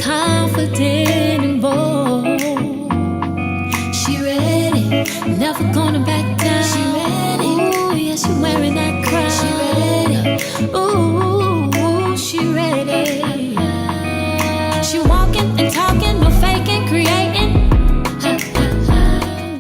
confident and bold. She ready, never gonna back down. She ready, ooh, yeah, she wearing that crown. She ready, ooh, she ready. She walking and talking, no faking, creating.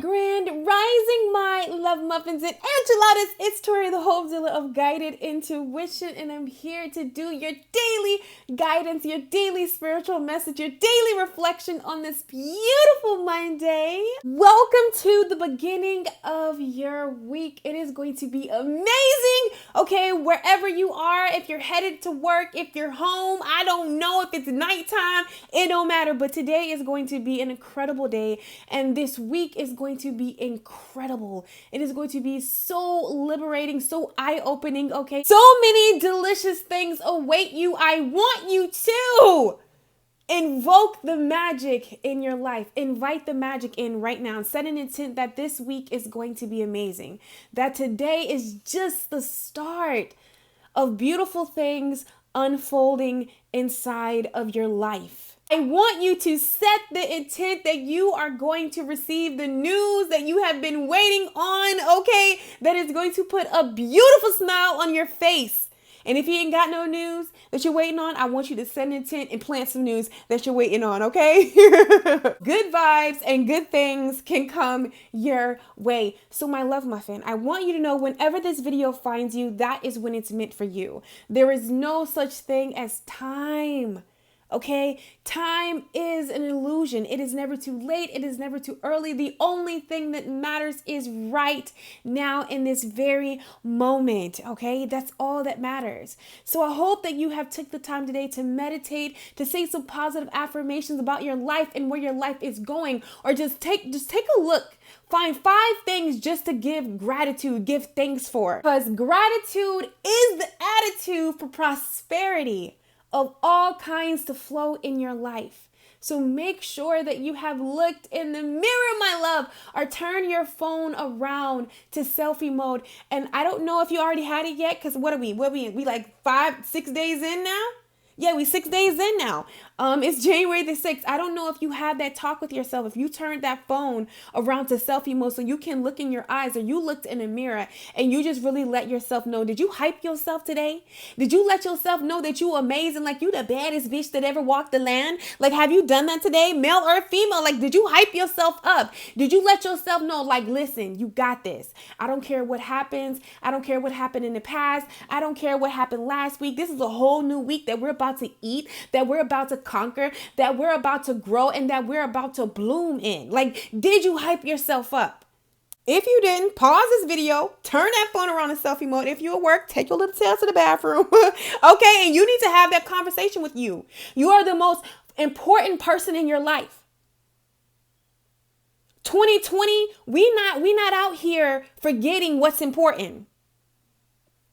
Grand rising, my love muffins and enchiladas. It's Tori, the Hopezilla of Guided Intuition, and I'm here to do your daily guidance, your daily spiritual message, your daily reflection on this beautiful Monday. Welcome to the beginning of your week. It is going to be amazing. Okay, wherever you are, if you're headed to work, if you're home, I don't know if it's nighttime, it don't matter, but today is going to be an incredible day, and this week is going to be incredible. It is going to be so liberating, so eye-opening, okay? So many delicious things await you. I want you to invoke the magic in your life. Invite the magic in right now. Set an intent that this week is going to be amazing. That today is just the start of beautiful things unfolding inside of your life. I want you to set the intent that you are going to receive the news that you have been waiting on, okay? That is going to put a beautiful smile on your face. And if you ain't got no news that you're waiting on, I want you to set an intent and plant some news that you're waiting on, okay? Good vibes and good things can come your way. So my love muffin, I want you to know whenever this video finds you, that is when it's meant for you. There is no such thing as time. Okay, time is an illusion. It is never too late. It is never too early. The only thing that matters is right now in this very moment. Okay, that's all that matters. So I hope that you have took the time today to meditate, to say some positive affirmations about your life and where your life is going, or just take a look. Find 5 things just to give gratitude, give thanks for. Because gratitude is the attitude for prosperity of all kinds to flow in your life. So make sure that you have looked in the mirror, my love, or turn your phone around to selfie mode. And I don't know if you already had it yet, because what are we? We like 5-6 days in now? Yeah, we 6 days in now. It's January the 6th. I don't know if you had that talk with yourself, if you turned that phone around to selfie mode so you can look in your eyes, or you looked in a mirror and you just really let yourself know. Did you hype yourself today? Did you let yourself know that you amazing, like you the baddest bitch that ever walked the land? Like, have you done that today, male or female? Like, did you hype yourself up? Did you let yourself know, like, listen, you got this. I don't care what happens. I don't care what happened in the past. I don't care what happened last week. This is a whole new week that we're about to eat, that we're about to conquer, that we're about to grow, and that we're about to bloom in. Like, did you hype yourself up? If you didn't, pause this video, turn that phone around in selfie mode. If you're at work, take your little tail to the bathroom. Okay, and you need to have that conversation with you. You are the most important person in your life. 2020, we not out here forgetting what's important.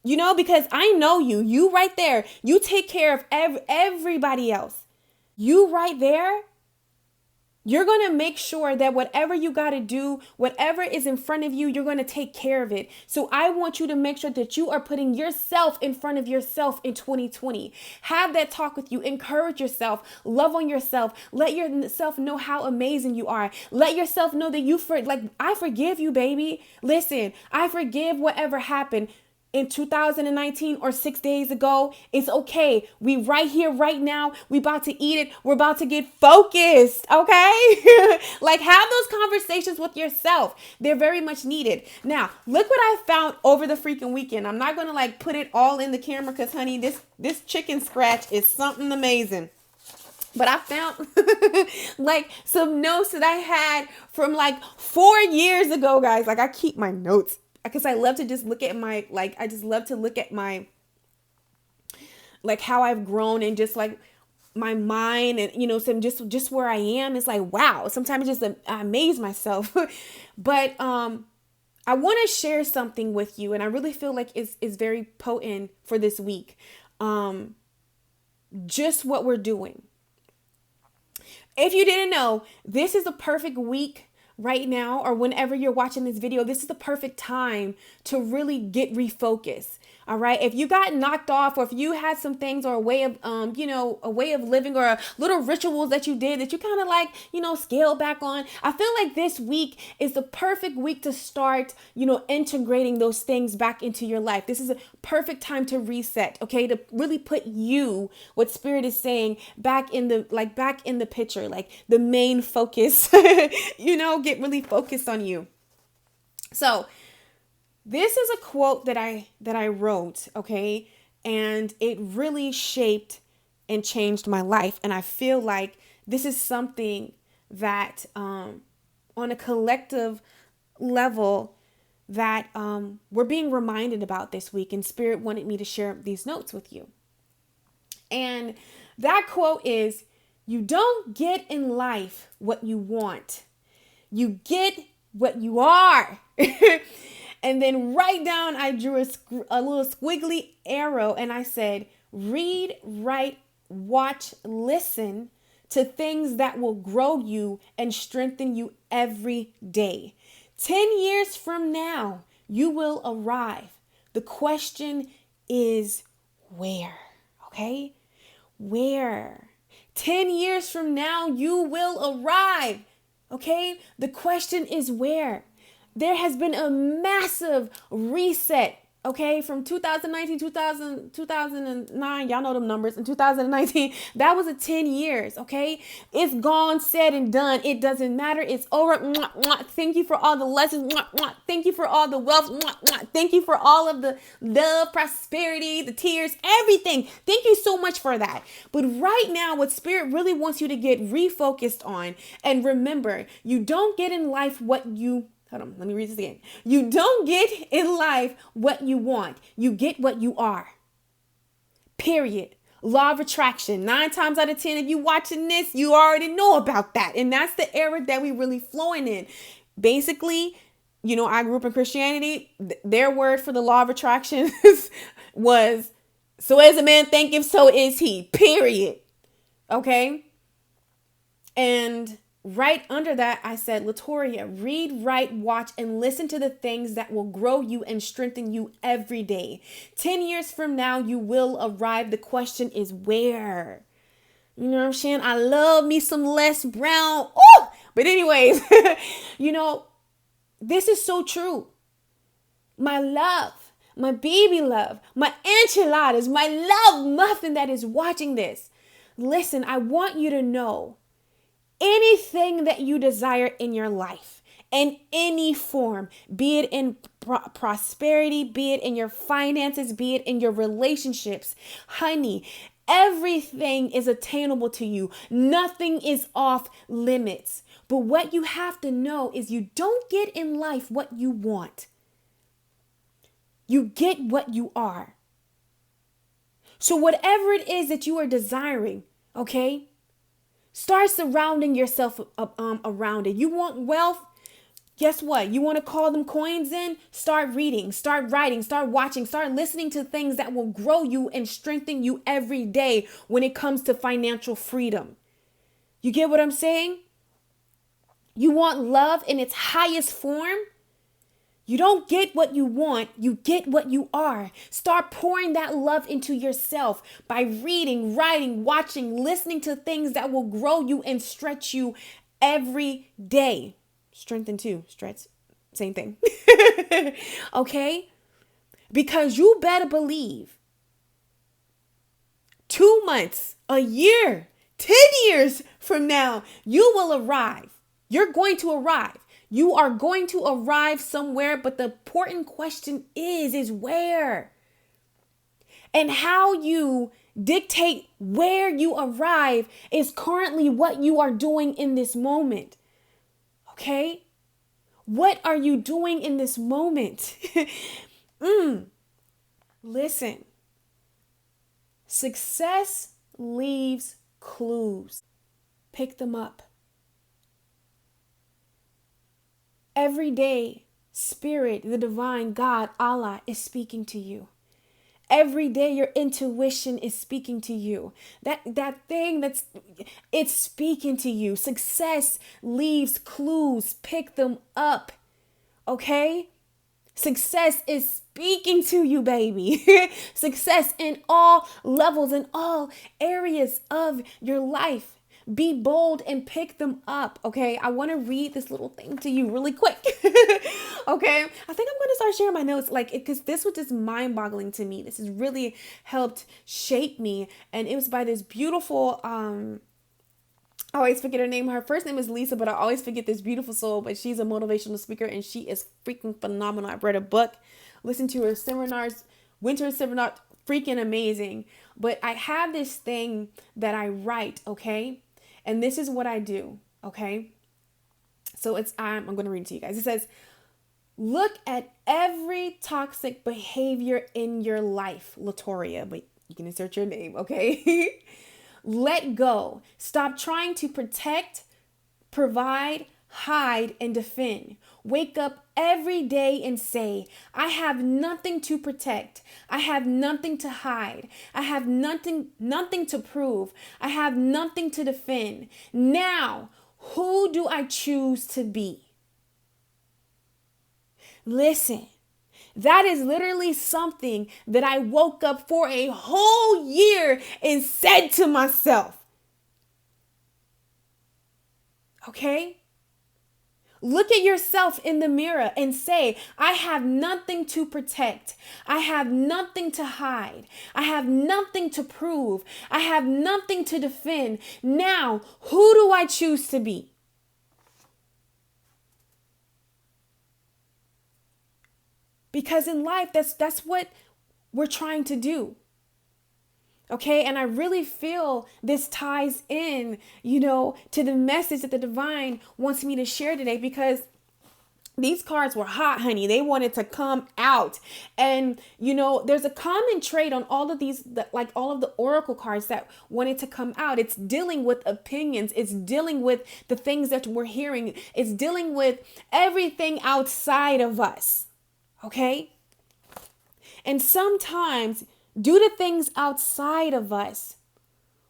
You know, because I know you right there, you take care of everybody else. You right there, you're going to make sure that whatever you got to do, whatever is in front of you, you're going to take care of it. So I want you to make sure that you are putting yourself in front of yourself in 2020. Have that talk with you. Encourage yourself. Love on yourself. Let yourself know how amazing you are. Let yourself know that I forgive you, baby. Listen, I forgive whatever happened in 2019 or 6 days ago. It's okay. We right here, right now. We about to eat it. We're about to get focused. Okay. Like, have those conversations with yourself. They're very much needed. Now, look what I found over the freaking weekend. I'm not going to like put it all in the camera because honey, this chicken scratch is something amazing. But I found like some notes that I had from like 4 years ago, guys. Like, I keep my notes because I love to just look at my, like, I just love to look at my, like, how I've grown and just like my mind and, you know, some just where I am. It's like, wow, sometimes just I amaze myself. But I want to share something with you, and I really feel like it's very potent for this week. Just what we're doing. If you didn't know, this is the perfect week right now, or whenever you're watching this video. This is the perfect time to really get refocused. All right. If you got knocked off, or if you had some things, or a way of, a way of living, or little rituals that you did that you kind of like, scale back on, I feel like this week is the perfect week to start, integrating those things back into your life. This is a perfect time to reset. Okay. To really put you, what Spirit is saying, back in the picture, like the main focus, get really focused on you. So, this is a quote that I wrote, okay? And it really shaped and changed my life. And I feel like this is something that on a collective level that we're being reminded about this week. And Spirit wanted me to share these notes with you. And that quote is, "You don't get in life what you want. You get what you are." And then right down, I drew a little squiggly arrow and I said, read, write, watch, listen to things that will grow you and strengthen you every day. 10 years from now, you will arrive. The question is where? Okay? Where? 10 years from now, you will arrive. Okay? The question is where? There has been a massive reset, okay, from 2019, 2009, y'all know them numbers, in 2019, that was a 10 years, okay? It's gone, said, and done. It doesn't matter. It's over. Thank you for all the lessons. Thank you for all the wealth. Thank you for all of the love, prosperity, the tears, everything. Thank you so much for that. But right now, what Spirit really wants you to get refocused on, and remember, you don't get in life what you Hold on, let me read this again. You don't get in life what you want. You get what you are. Period. Law of attraction. 9 times out of 10, if you watching this, you already know about that. And that's the era that we really flowing in. Basically, I grew up in Christianity. Their word for the law of attraction was, so as a man thinketh, so is he. Period. Okay? And right under that, I said, Latoria, read, write, watch, and listen to the things that will grow you and strengthen you every day. 10 years from now, you will arrive. The question is where? You know what I'm saying? I love me some Les Brown. Oh! But anyways, this is so true. My love, my baby love, my enchiladas, my love muffin that is watching this. Listen, I want you to know, anything that you desire in your life, in any form, be it in prosperity, be it in your finances, be it in your relationships, honey, everything is attainable to you. Nothing is off limits. But what you have to know is you don't get in life what you want. You get what you are. So whatever it is that you are desiring, okay? Start surrounding yourself around it. You want wealth? Guess what? You want to call them coins in? Start reading, start writing, start watching, start listening to things that will grow you and strengthen you every day when it comes to financial freedom. You get what I'm saying? You want love in its highest form? You don't get what you want, you get what you are. Start pouring that love into yourself by reading, writing, watching, listening to things that will grow you and stretch you every day. Strengthen too, stretch, same thing. Okay? Because you better believe 2 months, a year, 10 years from now, you will arrive. You're going to arrive. You are going to arrive somewhere, but the important question is where? And how you dictate where you arrive is currently what you are doing in this moment. Okay? What are you doing in this moment? Listen. Success leaves clues. Pick them up. Every day, Spirit, the divine God, Allah, is speaking to you. Every day, your intuition is speaking to you. That thing it's speaking to you. Success leaves clues. Pick them up. Okay? Success is speaking to you, baby. Success in all levels, in all areas of your life. Be bold and pick them up, okay? I want to read this little thing to you really quick, okay? I think I'm going to start sharing my notes, like, because this was just mind-boggling to me. This has really helped shape me, and it was by this beautiful, I always forget her name. Her first name is Lisa, but I always forget this beautiful soul, but she's a motivational speaker, and she is freaking phenomenal. I've read a book, listened to her seminars, winter seminar, freaking amazing. But I have this thing that I write, okay? And this is what I do, okay? So I'm going to read it to you guys. It says, look at every toxic behavior in your life, Latoria, but you can insert your name, okay? Let go. Stop trying to protect, provide, hide, and defend. Wake up every day and say, I have nothing to protect. I have nothing to hide. I have nothing to prove. I have nothing to defend. Now, who do I choose to be? Listen. That is literally something that I woke up for a whole year and said to myself. Okay? Look at yourself in the mirror and say, I have nothing to protect. I have nothing to hide. I have nothing to prove. I have nothing to defend. Now, who do I choose to be? Because in life, that's what we're trying to do. Okay, and I really feel this ties in, to the message that the divine wants me to share today, because these cards were hot, honey. They wanted to come out. And, there's a common trait on all of these, like all of the oracle cards that wanted to come out. It's dealing with opinions. It's dealing with the things that we're hearing. It's dealing with everything outside of us. Okay? And sometimes, due to things outside of us,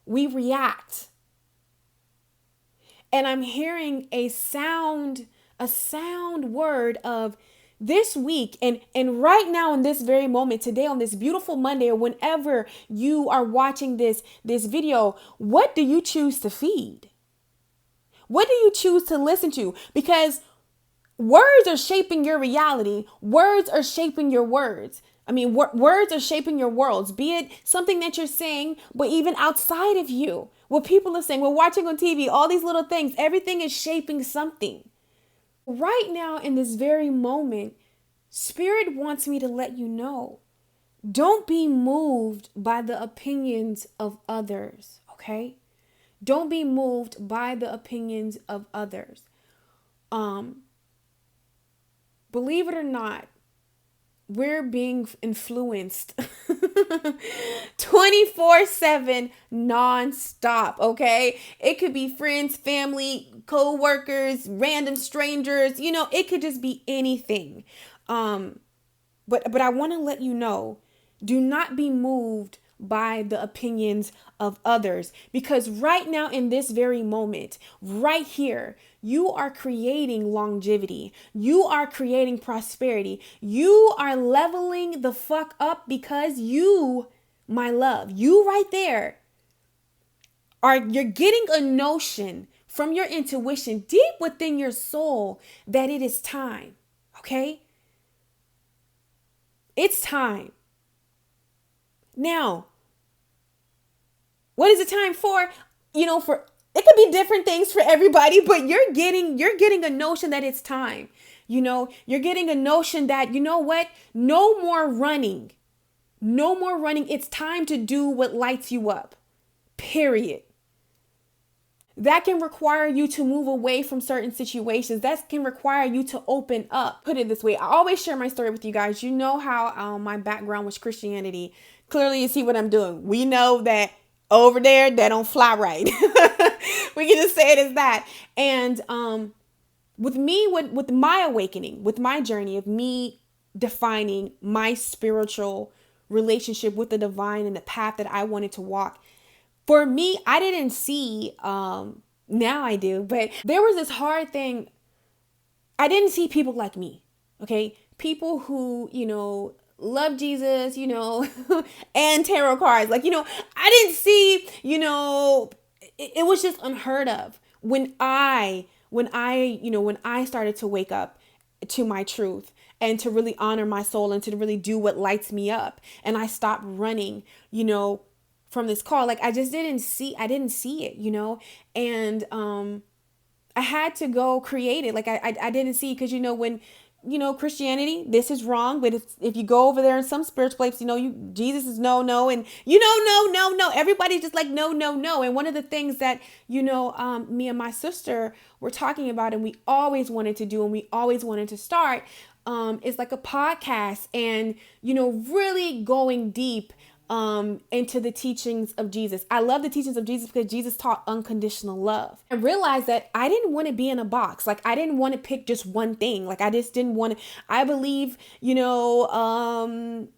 we react. And I'm hearing a sound word of this week and right now in this very moment, today on this beautiful Monday, or whenever you are watching this video, what do you choose to feed? What do you choose to listen to? Because words are shaping your reality. Words are shaping your words. I mean, words are shaping your worlds, be it something that you're saying, but even outside of you, what people are saying, we're watching on TV, all these little things, everything is shaping something. Right now, in this very moment, Spirit wants me to let you know, don't be moved by the opinions of others, okay? Don't be moved by the opinions of others. Believe it or not, we're being influenced 24/7 nonstop, okay? It could be friends, family, co-workers, random strangers, it could just be anything. But I want to let you know, do not be moved by the opinions of others, because right now in this very moment, right here, you are creating longevity. You are creating prosperity. You are leveling the fuck up, because you, my love, you right there you're getting a notion from your intuition deep within your soul that it is time. Okay? It's time. Now, what is it time for? It could be different things for everybody, but you're getting a notion that it's time. You're getting a notion that, what? No more running. No more running. It's time to do what lights you up. Period. That can require you to move away from certain situations. That can require you to open up. Put it this way. I always share my story with you guys. You know how my background was Christianity. Clearly, you see what I'm doing. We know that over there, that don't fly right. We can just say it as that. And with me, with my awakening, with my journey of me defining my spiritual relationship with the divine and the path that I wanted to walk, for me, I didn't see, now I do, but there was this hard thing. I didn't see people like me, okay? people who, love Jesus, and tarot cards. Like, I didn't see, it was just unheard of when I started to wake up to my truth and to really honor my soul and to really do what lights me up. And I stopped running, from this call. Like I didn't see it, and I had to go create it. Like I didn't see, because when Christianity, this is wrong, but if you go over there in some spiritual place, Jesus is no, and no, everybody's just like no. And one of the things that me and my sister were talking about, and we always wanted to do, and we always wanted to start, is like a podcast, and really going deep into the teachings of Jesus. I love the teachings of Jesus because Jesus taught unconditional love. I realized that I didn't want to be in a box. Like I didn't want to pick just one thing. Like I just didn't want to, I believe, in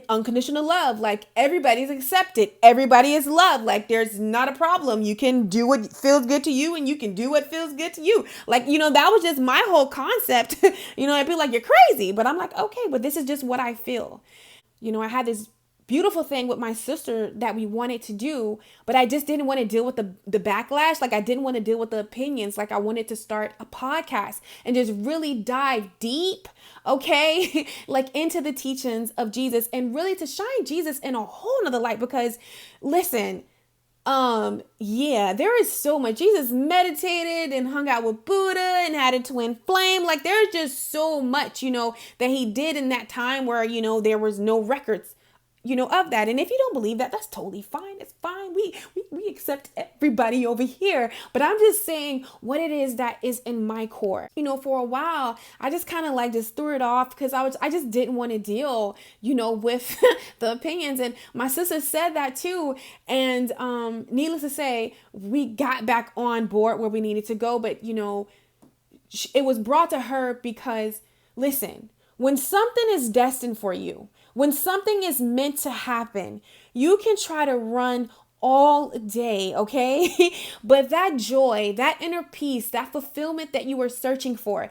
unconditional love. Like everybody's accepted. Everybody is loved. Like there's not a problem. You can do what feels good to you and you can do what feels good to you. Like, that was just my whole concept. I'd be like, you're crazy. But I'm like, okay, but this is just what I feel. I had this beautiful thing with my sister that we wanted to do, but I just didn't want to deal with the backlash. Like I didn't want to deal with the opinions. Like I wanted to start a podcast and just really dive deep, okay, like into the teachings of Jesus and really to shine Jesus in a whole nother light. Because listen, there is so much. Jesus meditated and hung out with Buddha and had a twin flame. Like there's just so much, that he did in that time where, there was no records of that. And if you don't believe that, that's totally fine. It's fine. We accept everybody over here. But I'm just saying what it is that is in my core. For a while, I just kind of like just threw it off because I just didn't want to deal, with the opinions. And my sister said that too. And needless to say, we got back on board where we needed to go. But, it was brought to her because, listen, when something is destined for you, when something is meant to happen, you can try to run all day, okay? But that joy, that inner peace, that fulfillment that you were searching for,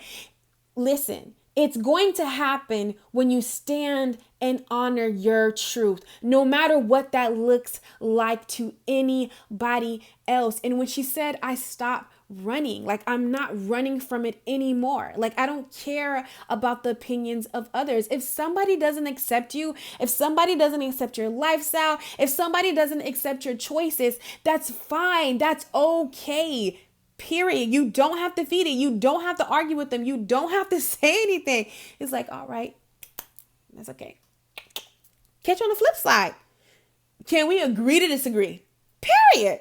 listen, it's going to happen when you stand and honor your truth, no matter what that looks like to anybody else. And when she said, I stopped running, like I'm not running from it anymore. Like I don't care about the opinions of others. If somebody doesn't accept you, if somebody doesn't accept your lifestyle, if somebody doesn't accept your choices, that's fine. That's okay. Period. You don't have to feed it. You don't have to argue with them. You don't have to say anything. It's like, all right, that's okay. Catch you on the flip side. Can we agree to disagree? Period.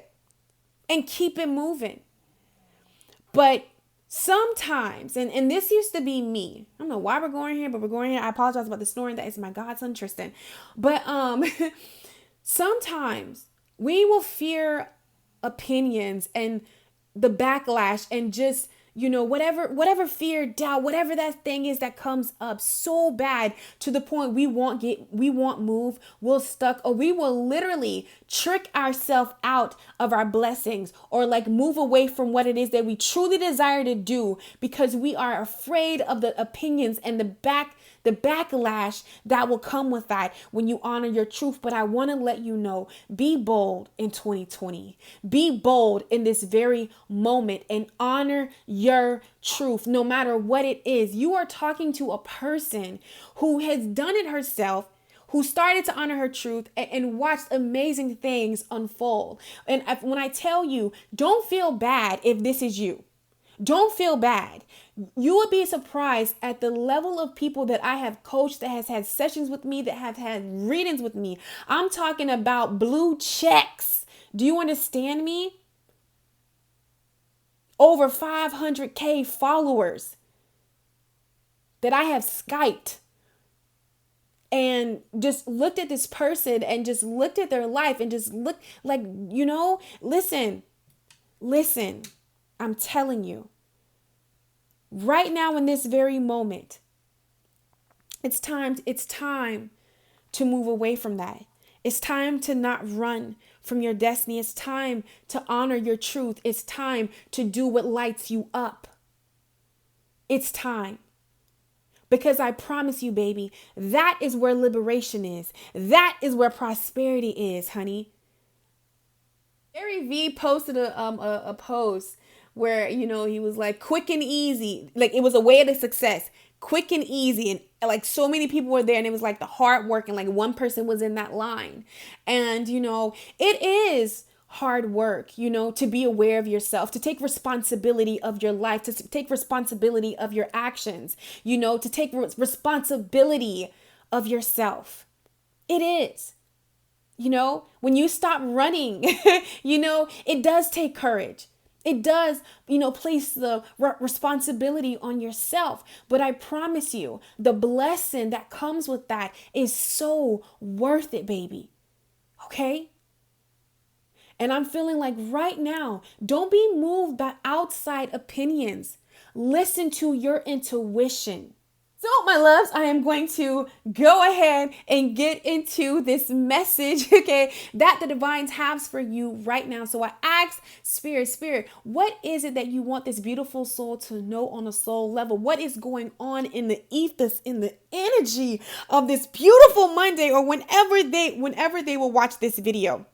And keep it moving. But sometimes, and this used to be me. I don't know why we're going here, but we're going here. I apologize about the snoring. That is my godson, Tristan. But sometimes we will fear opinions and the backlash and just, whatever fear, doubt, whatever that thing is that comes up so bad to the point we won't move, we'll stuck, or we will literally trick ourselves out of our blessings or like move away from what it is that we truly desire to do because we are afraid of the opinions and the backlash that will come with that when you honor your truth. But I want to let you know, be bold in 2020. Be bold in this very moment and honor your truth, no matter what it is. You are talking to a person who has done it herself, who started to honor her truth and watched amazing things unfold. And when I tell you, don't feel bad if this is you. Don't feel bad. You would be surprised at the level of people that I have coached, that has had sessions with me, that have had readings with me. I'm talking about blue checks. Do you understand me? Over 500K followers that I have Skyped and just looked at this person and just looked at their life and just looked like, listen, I'm telling you, right now in this very moment, it's time to move away from that. It's time to not run from your destiny. It's time to honor your truth. It's time to do what lights you up. It's time. Because I promise you, baby, that is where liberation is. That is where prosperity is, honey. Gary V posted a post where, he was like, quick and easy. Like, it was a way to success. Quick and easy. And like, so many people were there, and it was like the hard work, and like one person was in that line. And, it is hard work, to be aware of yourself, to take responsibility of your life, to take responsibility of your actions, to take responsibility of yourself. It is. When you stop running, it does take courage. It does, place the responsibility on yourself. But I promise you, the blessing that comes with that is so worth it, baby. Okay? And I'm feeling like right now, don't be moved by outside opinions. Listen to your intuition. So, my loves, I am going to go ahead and get into this message, okay, that the divines has for you right now. So I asked Spirit, what is it that you want this beautiful soul to know on a soul level? What is going on in the ethos, in the energy of this beautiful Monday, or whenever they will watch this video?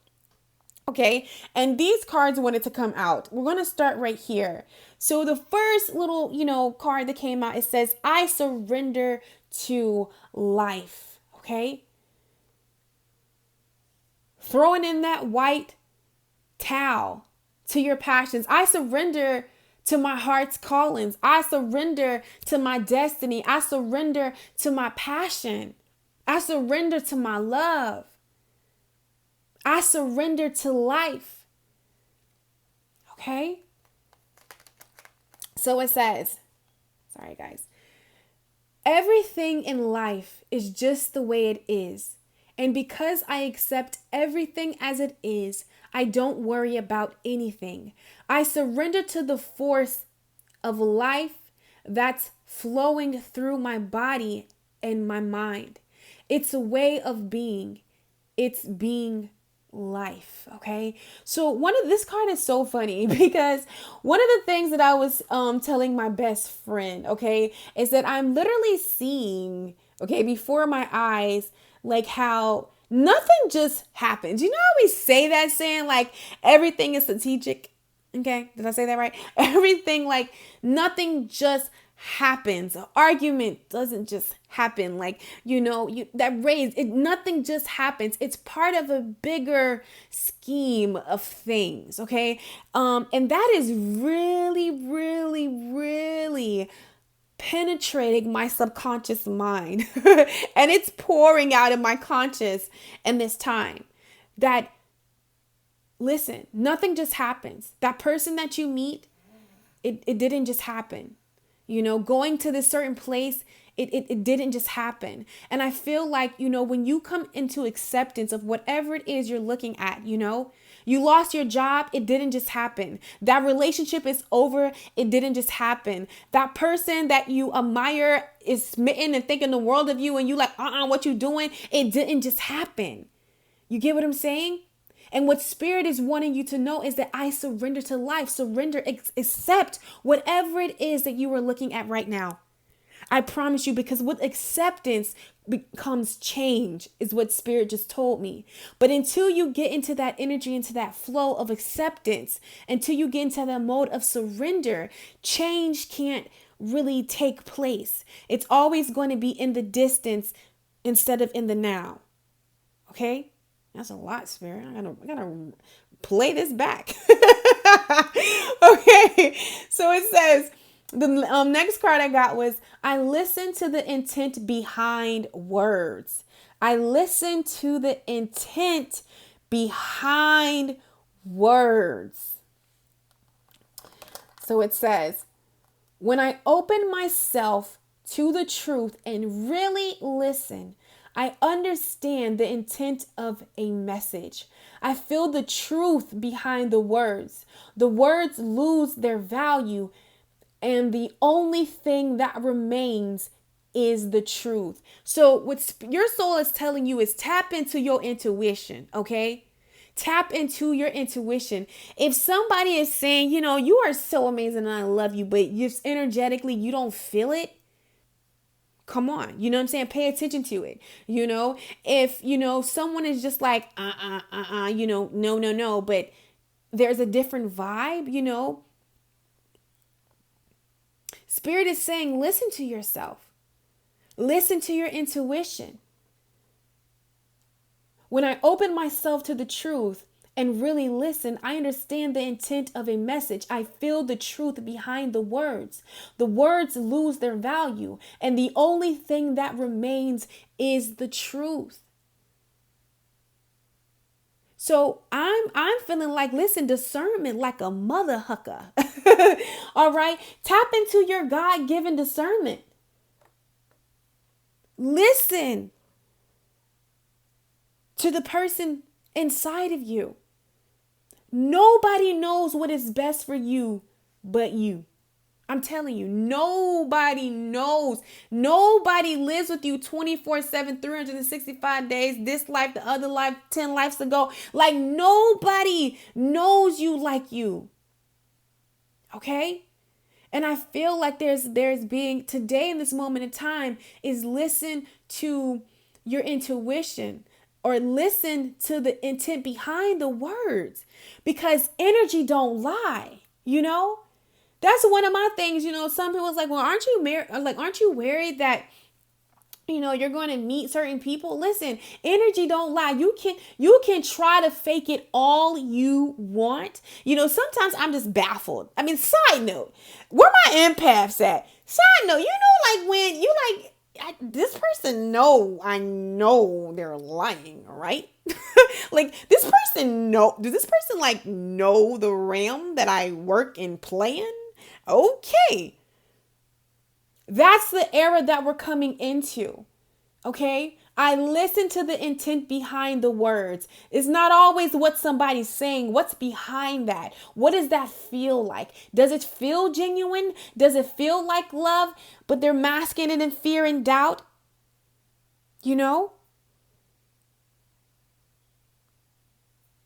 Okay, and these cards wanted to come out. We're going to start right here. So the first little, card that came out, it says, I surrender to life. Okay. Throwing in that white towel to your passions. I surrender to my heart's callings. I surrender to my destiny. I surrender to my passion. I surrender to my love. I surrender to life. Okay? So it says, sorry guys, everything in life is just the way it is. And because I accept everything as it is, I don't worry about anything. I surrender to the force of life that's flowing through my body and my mind. It's a way of being. It's being life. Okay. So this card is so funny because one of the things that I was telling my best friend, okay, is that I'm literally seeing, okay, before my eyes, like how nothing just happens. You know how we say that saying, like everything is strategic. Okay. Did I say that right? Everything, like nothing just happens. An argument doesn't just happen. Like, nothing just happens. It's part of a bigger scheme of things. Okay. And that is really, really, really penetrating my subconscious mind. And it's pouring out in my conscious in this time that, listen, nothing just happens. That person that you meet, it didn't just happen. Going to this certain place, it didn't just happen. And I feel like, when you come into acceptance of whatever it is you're looking at, you lost your job, it didn't just happen. That relationship is over, it didn't just happen. That person that you admire is smitten and thinking the world of you, and you like, what you doing? It didn't just happen. You get what I'm saying? And what Spirit is wanting you to know is that I surrender to life. Surrender, accept whatever it is that you are looking at right now. I promise you, because with acceptance becomes change, is what Spirit just told me. But until you get into that energy, into that flow of acceptance, until you get into that mode of surrender, change can't really take place. It's always going to be in the distance instead of in the now. Okay? That's a lot, Spirit. I gotta play this back. Okay. So it says, the next card I got was, I listen to the intent behind words. I listen to the intent behind words. So it says, when I open myself to the truth and really listen, I understand the intent of a message. I feel the truth behind the words. The words lose their value, and the only thing that remains is the truth. So what your soul is telling you is tap into your intuition, okay? Tap into your intuition. If somebody is saying, you are so amazing and I love you, but just energetically you don't feel it, Come on. You know what I'm saying? Pay attention to it. If, someone is just like, no, but there's a different vibe, Spirit is saying, listen to yourself. Listen to your intuition. When I open myself to the truth and really listen, I understand the intent of a message. I feel the truth behind the words. The words lose their value, and the only thing that remains is the truth. So I'm feeling like, listen, discernment like a mother hucker. All right. Tap into your God-given discernment. Listen to the person inside of you. Nobody knows what is best for you but you. I'm telling you, nobody knows. Nobody lives with you 24/7, 365 days, this life, the other life, 10 lives ago. Like, nobody knows you like you. Okay? And I feel like there's being today in this moment in time is listen to your intuition, or listen to the intent behind the words, because energy don't lie, That's one of my things, some people's like, well, aren't you married? Like, aren't you worried that, you're going to meet certain people? Listen, energy don't lie. You can try to fake it all you want. Sometimes I'm just baffled. I mean, side note, where my empaths at? Side note, like when you like, this person I know they're lying, right? Like, does this person like know the realm that I work and play in? Okay. That's the era that we're coming into. Okay. I listen to the intent behind the words. It's not always what somebody's saying. What's behind that? What does that feel like? Does it feel genuine? Does it feel like love, but they're masking it in fear and doubt?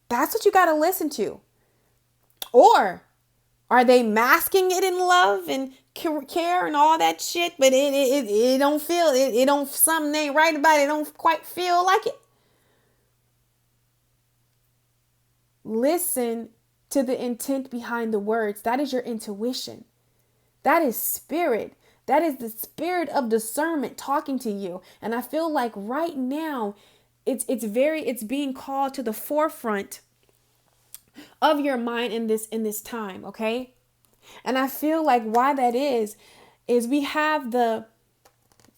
That's what you got to listen to. Or are they masking it in love and care and all that shit, but it don't feel it don't, something ain't right about it. It don't quite feel like it. Listen to the intent behind the words. That is your intuition. That is spirit. That is the spirit of discernment talking to you. And I feel like right now it's being called to the forefront of your mind in this time, okay? And I feel like why that is we have this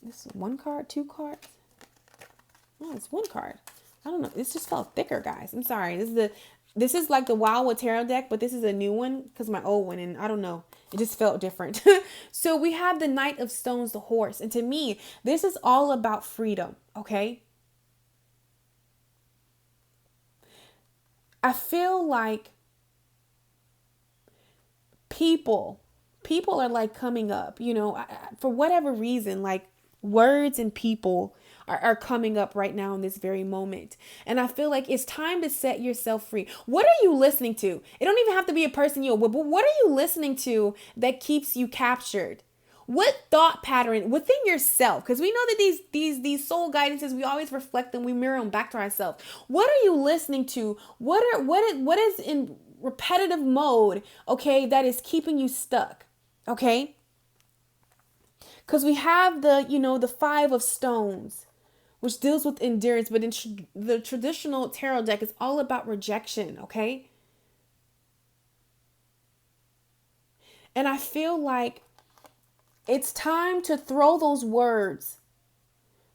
is one card, two cards. No, it's one card. I don't know. This just felt thicker, guys. I'm sorry. This is like the Wildwood Tarot deck, but this is a new one because my old one, and I don't know. It just felt different. So we have the Knight of Stones, the horse. And to me, this is all about freedom, okay? I feel like people are like coming up, for whatever reason, like words and people are coming up right now in this very moment. And I feel like it's time to set yourself free. What are you listening to? It don't even have to be a person but what are you listening to that keeps you captured? What thought pattern within yourself? Because we know that these soul guidances, we always reflect them, we mirror them back to ourselves. What are you listening to? What is in repetitive mode, okay, that is keeping you stuck, okay? Because we have the Five of Stones, which deals with endurance, but in the traditional tarot deck, it's all about rejection, okay? And I feel like it's time to throw those words.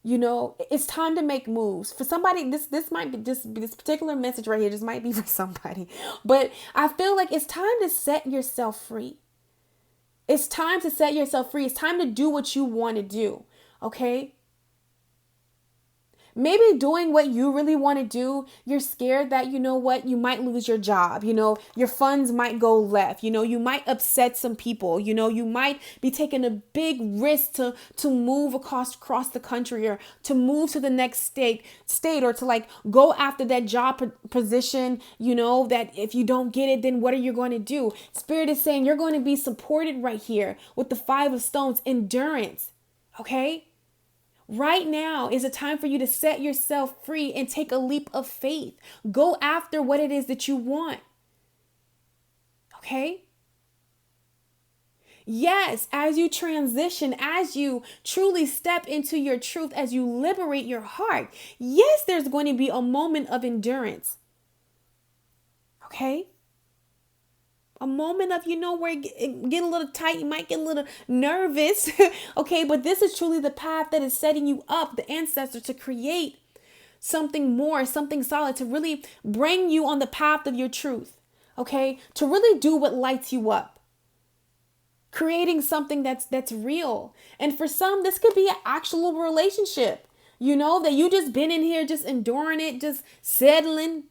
It's time to make moves. For somebody, this might be this particular message right here just might be for somebody. But I feel like it's time to set yourself free. It's time to set yourself free. It's time to do what you want to do. Okay? Maybe doing what you really want to do, you're scared that, you might lose your job, your funds might go left, you might upset some people, you might be taking a big risk to move across the country, or to move to the next state, or to like go after that job position, that if you don't get it, then what are you going to do? Spirit is saying you're going to be supported right here with the Five of Stones, endurance. Okay? Right now is a time for you to set yourself free and take a leap of faith. Go after what it is that you want. Okay? Yes, as you transition, as you truly step into your truth, as you liberate your heart, yes, there's going to be a moment of endurance. Okay? A moment of, where it get a little tight, you might get a little nervous. Okay, but this is truly the path that is setting you up, the ancestor, to create something more, something solid, to really bring you on the path of your truth. Okay, to really do what lights you up. Creating something that's real. And for some, this could be an actual relationship. That you just been in here just enduring it, just settling,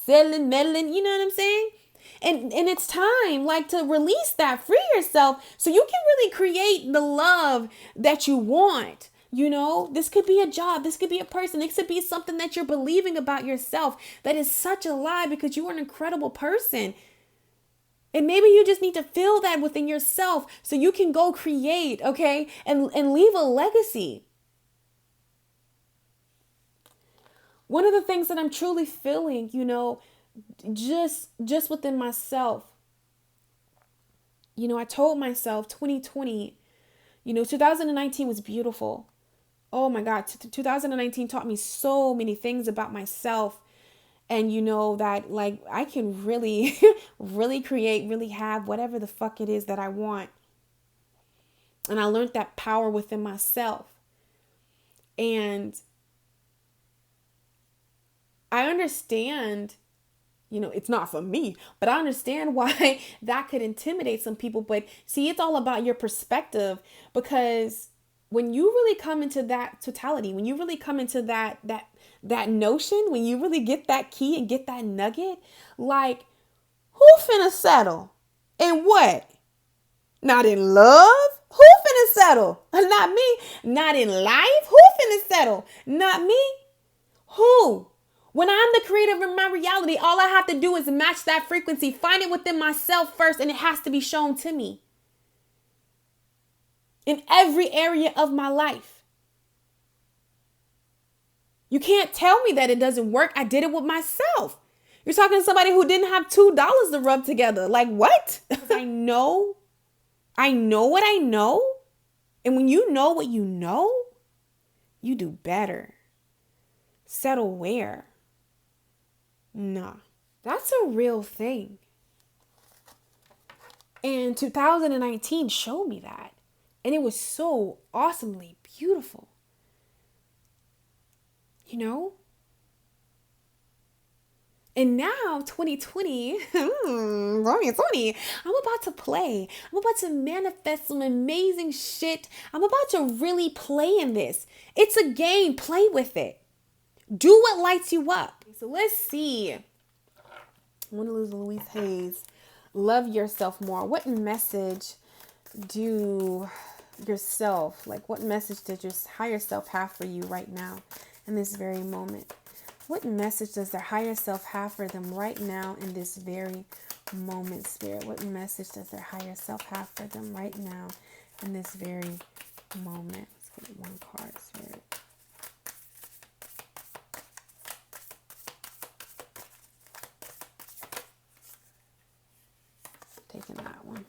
meddling, you know what I'm saying? And it's time to release that, free yourself so you can really create the love that you want. This could be a job. This could be a person. It could be something that you're believing about yourself that is such a lie because you are an incredible person. And maybe you just need to feel that within yourself so you can go create, okay? And leave a legacy. One of the things that I'm truly feeling, just within myself, I told myself 2020, 2019 was beautiful. Oh my God, 2019 taught me so many things about myself. And that I can really, really create, really have whatever the fuck it is that I want. And I learned that power within myself. And I understand, it's not for me, but I understand why that could intimidate some people. But see, it's all about your perspective, because when you really come into that totality, when you really come into that notion, when you really get that key and get that nugget, who finna settle? And what? Not in love? Who finna settle? Not me. Not in life? Who finna settle? Not me. Who? When I'm the creator of my reality, all I have to do is match that frequency, find it within myself first, and it has to be shown to me. In every area of my life. You can't tell me that it doesn't work. I did it with myself. You're talking to somebody who didn't have $2 to rub together. What? I know what I know. And when you know what you know, you do better. Settle where? Nah, that's a real thing. And 2019 showed me that. And it was so awesomely beautiful. And now 2020, I'm about to play. I'm about to manifest some amazing shit. I'm about to really play in this. It's a game. Play with it. Do what lights you up. So let's see. I want to lose Louise Hayes. Love yourself more. What message do yourself, what message does your higher self have for you right now in this very moment? What message does their higher self have for them right now in this very moment, Spirit? What message does their higher self have for them right now in this very moment? Let's get one card, Spirit. Taking that one.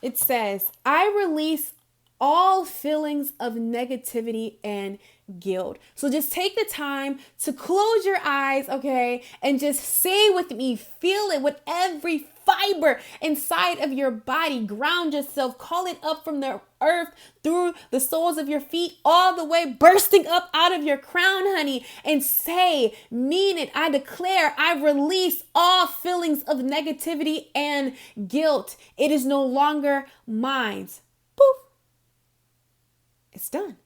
It says, I release all feelings of negativity and guilt. So just take the time to close your eyes, okay? And just say with me, feel it with every fiber inside of your body. Ground yourself, call it up from the earth through the soles of your feet, all the way bursting up out of your crown, honey, and say, mean it. I declare, I release all feelings of negativity and guilt. It is no longer mine. Poof. It's done.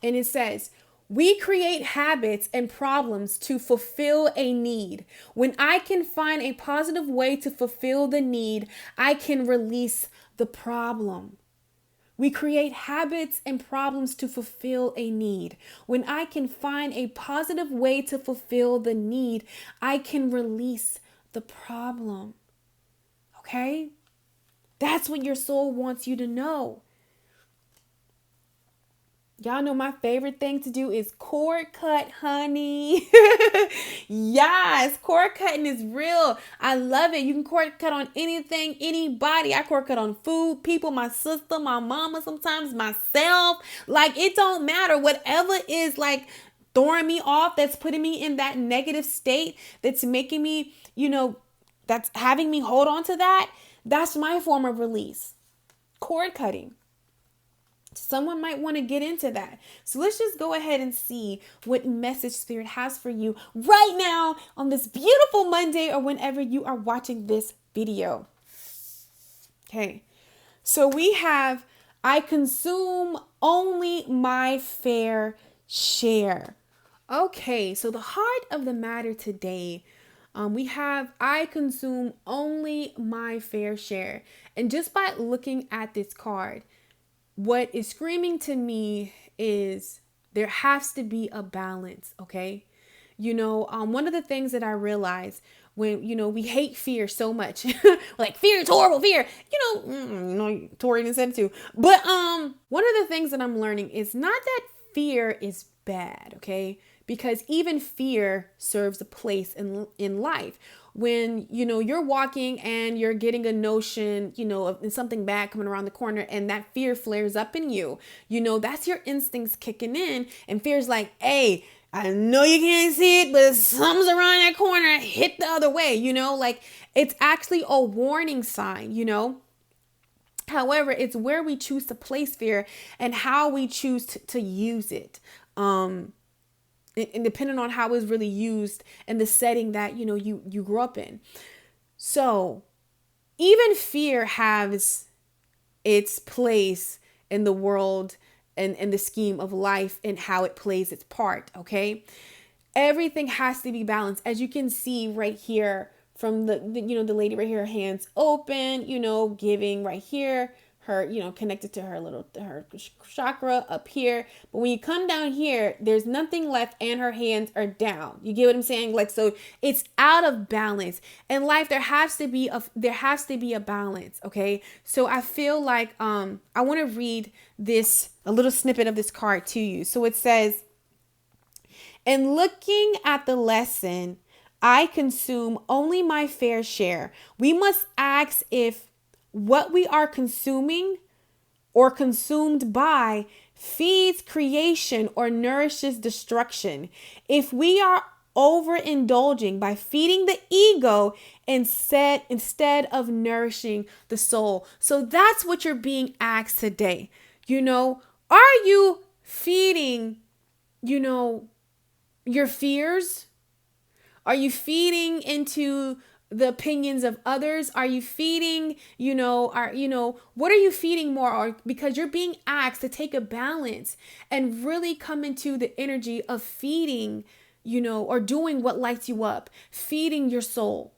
And it says, we create habits and problems to fulfill a need. When I can find a positive way to fulfill the need, I can release the problem. We create habits and problems to fulfill a need. When I can find a positive way to fulfill the need, I can release the problem. Okay? That's what your soul wants you to know. Y'all know my favorite thing to do is cord cut, honey. Yes, cord cutting is real. I love it. You can cord cut on anything, anybody. I cord cut on food, people, my sister, my mama, sometimes myself. Like, it don't matter. Whatever is like throwing me off, that's putting me in that negative state, that's making me, that's having me hold on to that. That's my form of release. Cord cutting. Someone might want to get into that. So let's just go ahead and see what message Spirit has for you right now on this beautiful Monday or whenever you are watching this video. Okay. So we have, I consume only my fair share. Okay. So the heart of the matter today, we have, I consume only my fair share. And just by looking at this card, what is screaming to me is there has to be a balance, okay? One of the things that I realized when, we hate fear so much, like fear is horrible, fear, Tori didn't say it too. But one of the things that I'm learning is not that fear is bad, okay? Because even fear serves a place in life. When, you're walking and you're getting a notion, of something bad coming around the corner and that fear flares up in you, that's your instincts kicking in. And fear's like, hey, I know you can't see it, but something's around that corner, hit the other way, like it's actually a warning sign, However, it's where we choose to place fear and how we choose to use it. And depending on how it's really used and the setting that, you grew up in. So even fear has its place in the world and the scheme of life and how it plays its part. Okay. Everything has to be balanced. As you can see right here from the lady right here, hands open, giving right here, her, connected to her chakra up here. But when you come down here, there's nothing left and her hands are down. You get what I'm saying? Like, so it's out of balance. In life, there has to be a balance. Okay. So I feel like, I want to read a little snippet of this card to you. So it says, in looking at the lesson, I consume only my fair share. We must ask if what we are consuming or consumed by feeds creation or nourishes destruction. If we are overindulging by feeding the ego instead of nourishing the soul. So that's what you're being asked today. Are you feeding, your fears? Are you feeding into the opinions of others? Are you feeding, what are you feeding more? Or because you're being asked to take a balance and really come into the energy of feeding, or doing what lights you up, feeding your soul.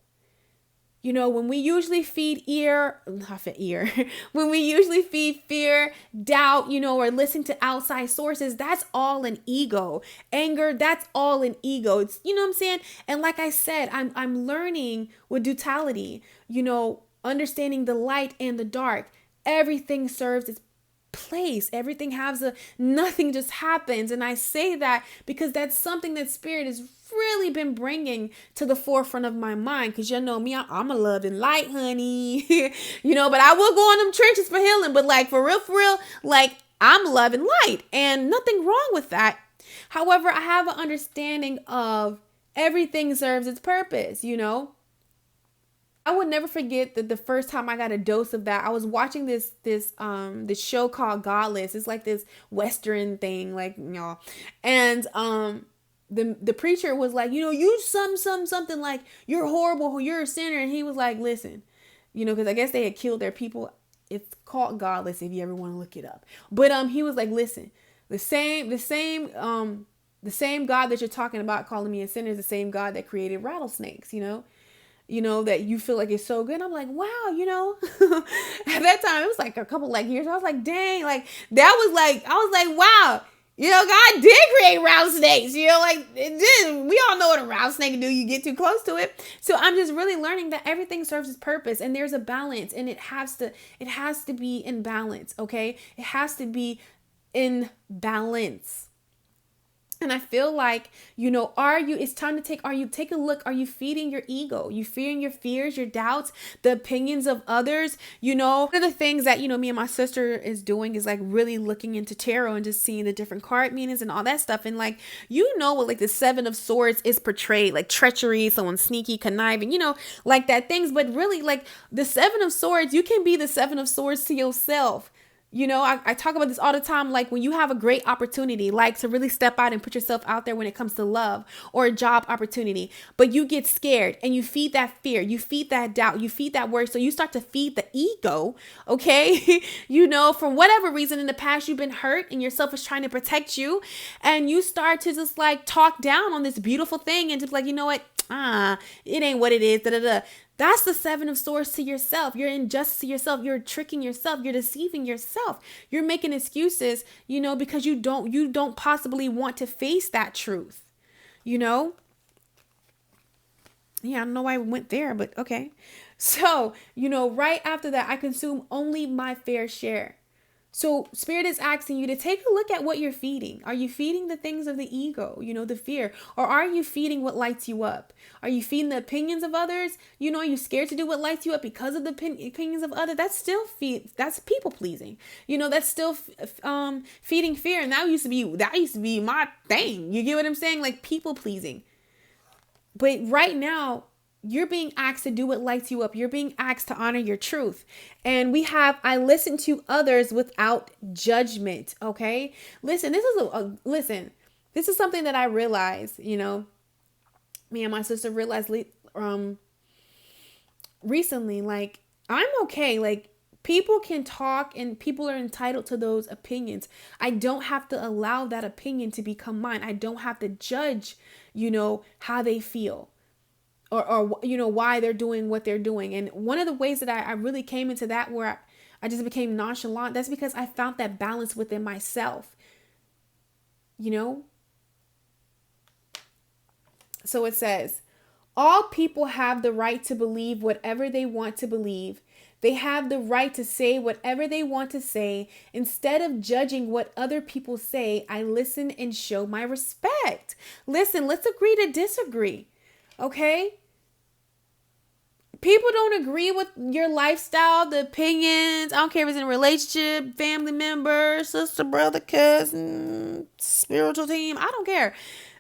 When we usually feed when we usually feed fear, doubt, or listen to outside sources, that's all an ego. Anger, that's all an ego. It's, what I'm saying? And like I said, I'm learning with duality, understanding the light and the dark. Everything serves its place. Everything nothing just happens. And I say that because that's something that Spirit has really been bringing to the forefront of my mind. Because me, I'm a love and light, honey. But I will go in them trenches for healing. But like for real, like I'm love and light and nothing wrong with that. However, I have an understanding of everything serves its purpose, I would never forget that the first time I got a dose of that, I was watching this show called Godless. It's like this Western thing, like, and the preacher was like, you something like you're horrible, you're a sinner, and he was like, listen, because I guess they had killed their people. It's called Godless if you ever want to look it up. But he was like, listen, the same God that you're talking about calling me a sinner is the same God that created rattlesnakes, that you feel like it's so good. I'm like, wow, at that time, it was like a couple years. I was like, dang, like I was like, wow, God did create rattlesnakes, like it did. We all know what a rattlesnake can do. You get too close to it. So I'm just really learning that everything serves its purpose and there's a balance and it has to be in balance. Okay. It has to be in balance. And I feel like, it's time to take a look. Are you feeding your ego? You feeding your fears, your doubts, the opinions of others? One of the things that, me and my sister is doing is like really looking into tarot and just seeing the different card meanings and all that stuff. And like, what like the Seven of Swords is portrayed, like treachery, someone sneaky, conniving, like that things. But really, like the Seven of Swords, you can be the Seven of Swords to yourself. I talk about this all the time. Like when you have a great opportunity, like to really step out and put yourself out there when it comes to love or a job opportunity, but you get scared and you feed that fear, you feed that doubt, you feed that worry. So you start to feed the ego. Okay. For whatever reason in the past, you've been hurt and yourself is trying to protect you. And you start to just like talk down on this beautiful thing and just like, what? It ain't what it is. Da, da, da. That's the Seven of Swords to yourself. You're injustice to yourself. You're tricking yourself. You're deceiving yourself. You're making excuses, because you don't possibly want to face that truth. Yeah, I don't know why I went there, but okay. So, right after that, I consume only my fair share. So Spirit is asking you to take a look at what you're feeding. Are you feeding the things of the ego, the fear? Or are you feeding what lights you up? Are you feeding the opinions of others? Are you scared to do what lights you up because of the opinions of others? That's still that's people pleasing. That's still feeding fear. And that used to be my thing. You get what I'm saying? Like people pleasing. But right now, you're being asked to do what lights you up. You're being asked to honor your truth. And I listen to others without judgment. Okay. Listen, this is something that I realized, me and my sister realized, recently, like, I'm okay. Like people can talk and people are entitled to those opinions. I don't have to allow that opinion to become mine. I don't have to judge, how they feel. Or why they're doing what they're doing. And one of the ways that I really came into that where I just became nonchalant, that's because I found that balance within myself. So it says, all people have the right to believe whatever they want to believe. They have the right to say whatever they want to say. Instead of judging what other people say, I listen and show my respect. Listen, let's agree to disagree. Okay? People don't agree with your lifestyle, the opinions. I don't care if it's in a relationship, family member, sister, brother, cousin, spiritual team. I don't care.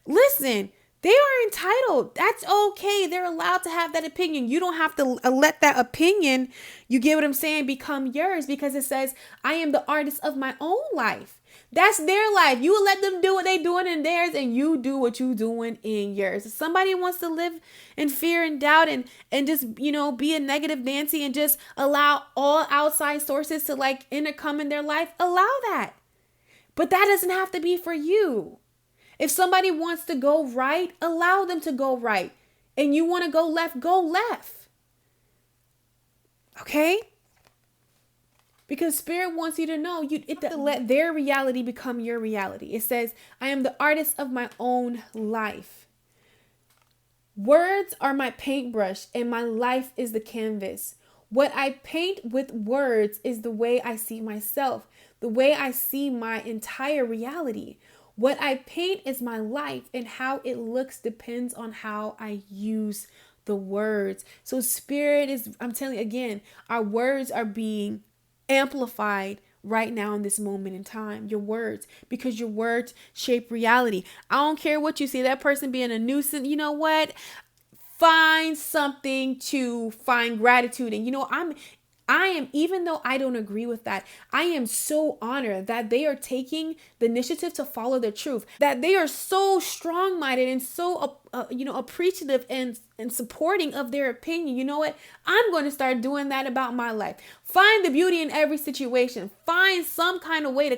Listen, they are entitled. That's okay. They're allowed to have that opinion. You don't have to let that opinion, you get what I'm saying, become yours, because it says, I am the artist of my own life. That's their life. You let them do what they doing in theirs, and you do what you doing in yours. If somebody wants to live in fear and doubt and just, be a negative Nancy and just allow all outside sources to like intercome in their life, allow that. But that doesn't have to be for you. If somebody wants to go right, allow them to go right. And you want to go left, go left. Okay? Because Spirit wants you to know you have to let their reality become your reality. It says, I am the artist of my own life. Words are my paintbrush and my life is the canvas. What I paint with words is the way I see myself, the way I see my entire reality. What I paint is my life, and how it looks depends on how I use the words. So Spirit is, I'm telling you again, our words are being amplified right now in this moment in time. Your words, because your words shape reality. I don't care what you see, that person being a nuisance. You know what? Find something to find gratitude in. I am, even though I don't agree with that, I am so honored that they are taking the initiative to follow the truth, that they are so strong-minded and so, appreciative and supporting of their opinion. You know what? I'm going to start doing that about my life. Find the beauty in every situation. Find some kind of way to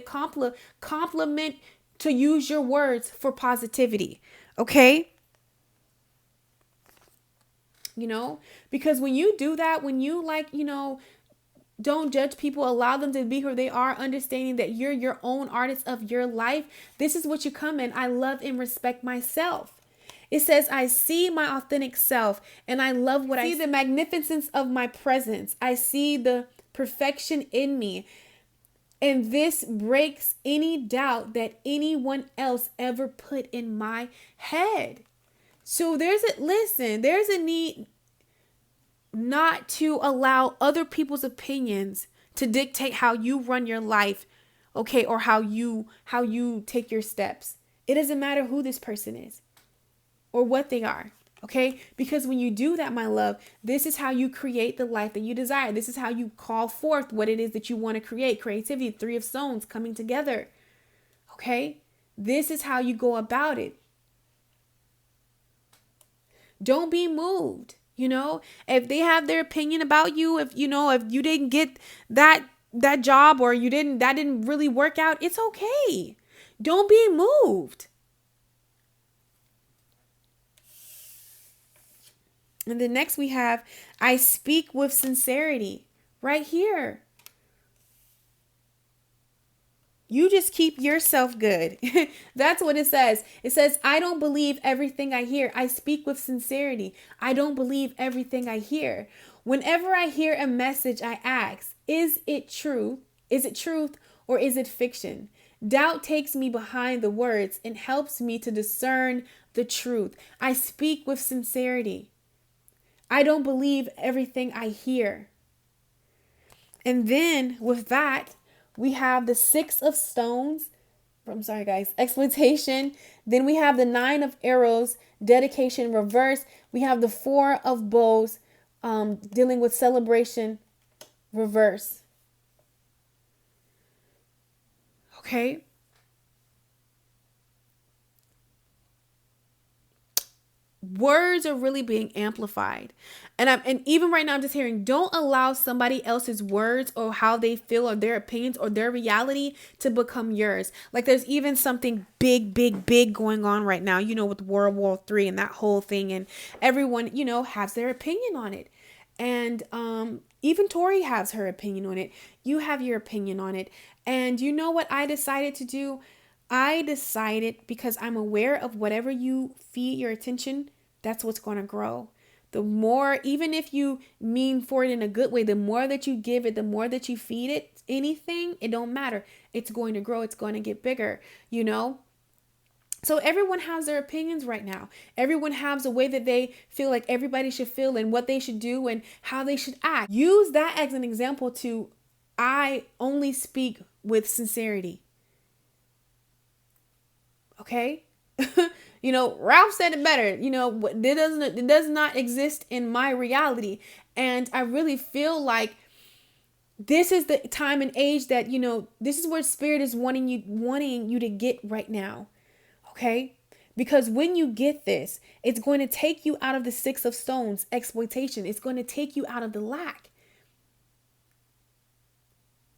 compliment, to use your words for positivity. Okay? Because when you do that, when you don't judge people, allow them to be who they are, understanding that you're your own artist of your life. This is what you come in. I love and respect myself. It says, I see my authentic self and I love what I see, the magnificence of my presence. I see the perfection in me. And this breaks any doubt that anyone else ever put in my head. So there's a need not to allow other people's opinions to dictate how you run your life, okay, or how you take your steps. It doesn't matter who this person is or what they are, okay? Because when you do that, my love, this is how you create the life that you desire. This is how you call forth what it is that you want to create. Creativity, 3 of stones coming together, okay? This is how you go about it. Don't be moved. If they have their opinion about you, if you didn't get that job, or that didn't really work out, it's okay. Don't be moved. And then next we have, I speak with sincerity, right here. You just keep yourself good. That's what it says. It says, I don't believe everything I hear. I speak with sincerity. I don't believe everything I hear. Whenever I hear a message, I ask, is it true? Is it truth or is it fiction? Doubt takes me behind the words and helps me to discern the truth. I speak with sincerity. I don't believe everything I hear. And then with that, we have the 6 of stones. I'm sorry, guys. Exploitation. Then we have the 9 of arrows. Dedication, reverse. We have the 4 of bows. Dealing with celebration, reverse. Okay. Words are really being amplified. And even right now I'm just hearing, don't allow somebody else's words or how they feel or their opinions or their reality to become yours. Like there's even something big going on right now, with World War III and that whole thing, and everyone, has their opinion on it. And even Tori has her opinion on it. You have your opinion on it. And you know what I decided to do? I decided, because I'm aware of whatever you feed your attention, that's what's going to grow. The more, even if you mean for it in a good way, the more that you give it, the more that you feed it, anything, it don't matter. It's going to grow. It's going to get bigger, So everyone has their opinions right now. Everyone has a way that they feel like everybody should feel and what they should do and how they should act. Use that as an example to, I only speak with sincerity. Okay? Ralph said it better. It does not exist in my reality. And I really feel like this is the time and age that, this is where spirit is wanting you to get right now. Okay? Because when you get this, it's going to take you out of the 6 of stones, exploitation. It's going to take you out of the lack.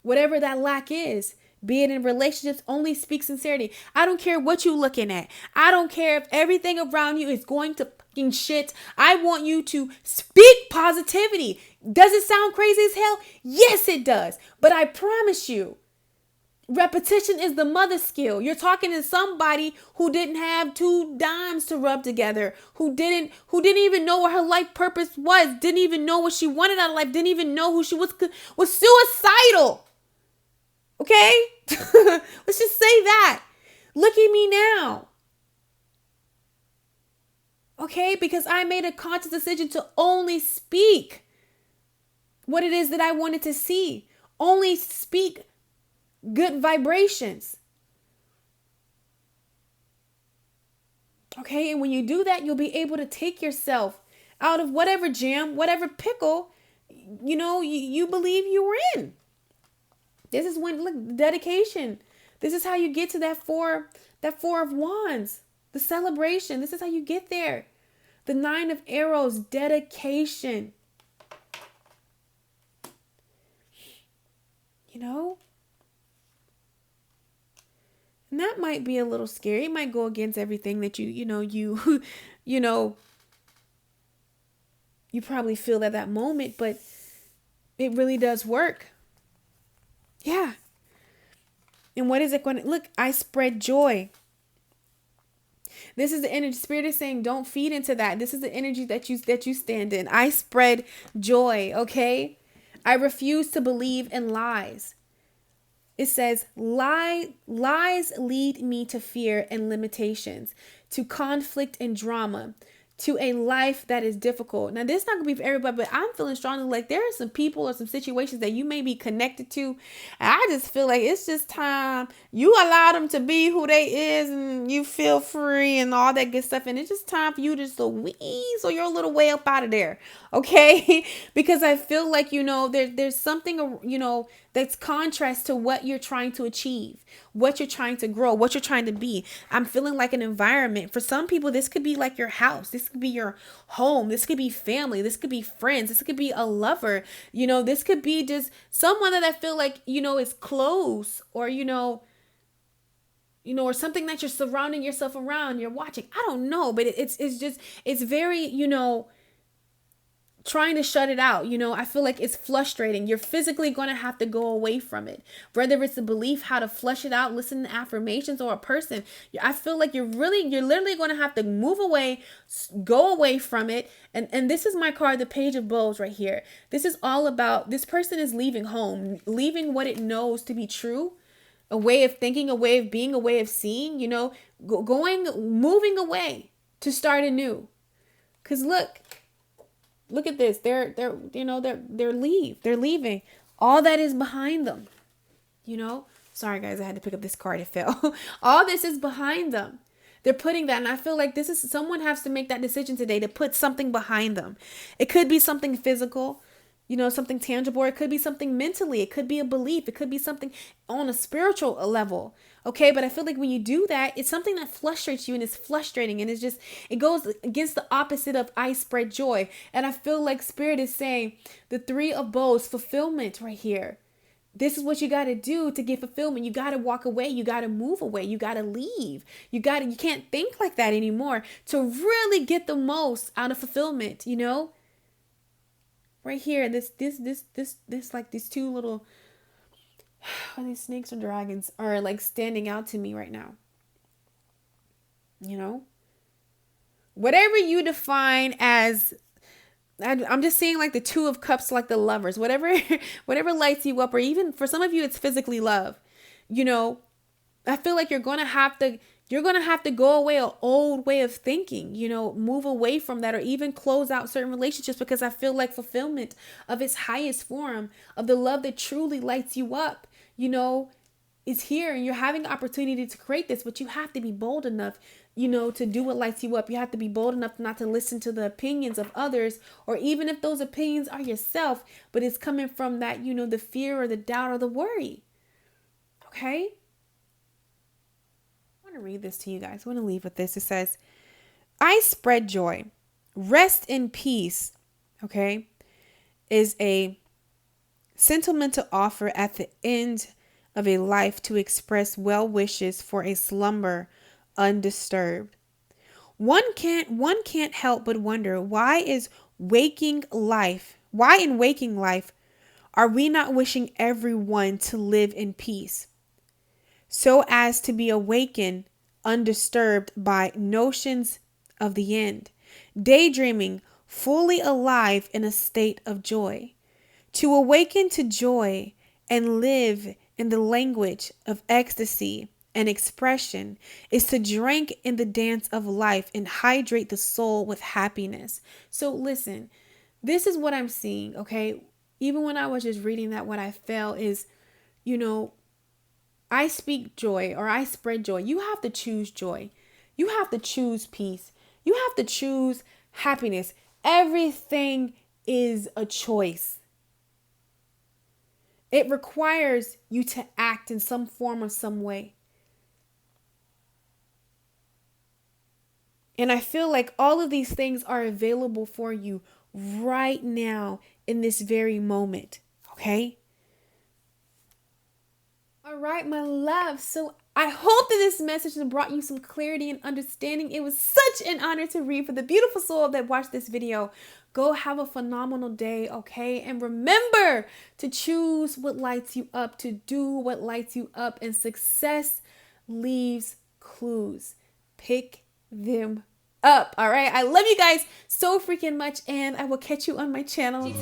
Whatever that lack is, be it in relationships, only speak sincerity. I don't care what you're looking at. I don't care if everything around you is going to fucking shit. I want you to speak positivity. Does it sound crazy as hell? Yes, it does. But I promise you, repetition is the mother skill. You're talking to somebody who didn't have 2 dimes to rub together, who didn't even know what her life purpose was, didn't even know what she wanted out of life, didn't even know who she was suicidal. Okay? Let's just say that. Look at me now. Okay? Because I made a conscious decision to only speak what it is that I wanted to see. Only speak good vibrations. Okay? And when you do that, you'll be able to take yourself out of whatever jam, whatever pickle, you believe you were in. This is when, look, dedication. This is how you get to that 4 of wands, the celebration. This is how you get there. The 9 of arrows, dedication. And that might be a little scary. It might go against everything that you probably feel at that moment, but it really does work. Yeah. And what is it going to look? I spread joy. This is the energy. Spirit is saying, don't feed into that. This is the energy that you stand in. I spread joy. Okay. I refuse to believe in lies. It says, lies lead me to fear and limitations, to conflict and drama, to a life that is difficult. Now, this is not going to be for everybody, but I'm feeling strongly like there are some people or some situations that you may be connected to. And I just feel like it's just time you allow them to be who they is and you feel free and all that good stuff. And it's just time for you to just weasel your little way up out of there. Okay? Because I feel like, there's something, that's contrast to what you're trying to achieve, what you're trying to grow, what you're trying to be. I'm feeling like an environment. For some people, this could be like your house. This could be your home. This could be family. This could be friends. This could be a lover. This could be just someone that I feel like, is close or, or something that you're surrounding yourself around. You're watching. I don't know, but it's very, trying to shut it out. I feel like it's frustrating. You're physically going to have to go away from it, whether it's a belief, how to flush it out, listen to affirmations, or a person. I feel like you're literally going to have to move away, go away from it. And this is my card, the Page of Bowls right here. This is all about, this person is leaving home, leaving what it knows to be true, a way of thinking, a way of being, a way of seeing, moving away to start anew. Because look at this. They're leaving. All that is behind them. Sorry guys, I had to pick up this card. It fell. All this is behind them. They're putting that, and I feel like someone has to make that decision today to put something behind them. It could be something physical, something tangible, or it could be something mentally. It could be a belief. It could be something on a spiritual level. Okay, but I feel like when you do that, it's something that frustrates you and it's frustrating, and it goes against the opposite of I spread joy. And I feel like Spirit is saying the Three of Bowls, fulfillment right here. This is what you got to do to get fulfillment. You got to walk away. You got to move away. You got to leave. You can't think like that anymore to really get the most out of fulfillment, Right here, this like these two little, are these snakes or dragons, are like standing out to me right now. Whatever you define as, I'm just seeing like the Two of Cups, like the lovers, whatever lights you up, or even for some of you, it's physically love. I feel like you're going to have to go away an old way of thinking, move away from that, or even close out certain relationships, because I feel like fulfillment of its highest form, of the love that truly lights you up, is here, and you're having the opportunity to create this, but you have to be bold enough, to do what lights you up. You have to be bold enough not to listen to the opinions of others, or even if those opinions are yourself, but it's coming from that, the fear or the doubt or the worry. Okay? To read this to you guys. I want to leave with this. It says, I spread joy. Rest in peace, okay, is a sentimental offer at the end of a life to express well wishes for a slumber undisturbed. One can't help but wonder, why in waking life are we not wishing everyone to live in peace, so as to be awakened undisturbed by notions of the end, daydreaming, fully alive in a state of joy. To awaken to joy and live in the language of ecstasy and expression is to drink in the dance of life and hydrate the soul with happiness. So listen, this is what I'm seeing, okay? Even when I was just reading that, what I felt is, I speak joy, or I spread joy. You have to choose joy. You have to choose peace. You have to choose happiness. Everything is a choice. It requires you to act in some form or some way. And I feel like all of these things are available for you right now in this very moment. Okay? All right, my love. So I hope that this message has brought you some clarity and understanding. It was such an honor to read for the beautiful soul that watched this video. Go have a phenomenal day, okay? And remember to choose what lights you up, to do what lights you up, and success leaves clues. Pick them up, all right? I love you guys so freaking much, and I will catch you on my channel.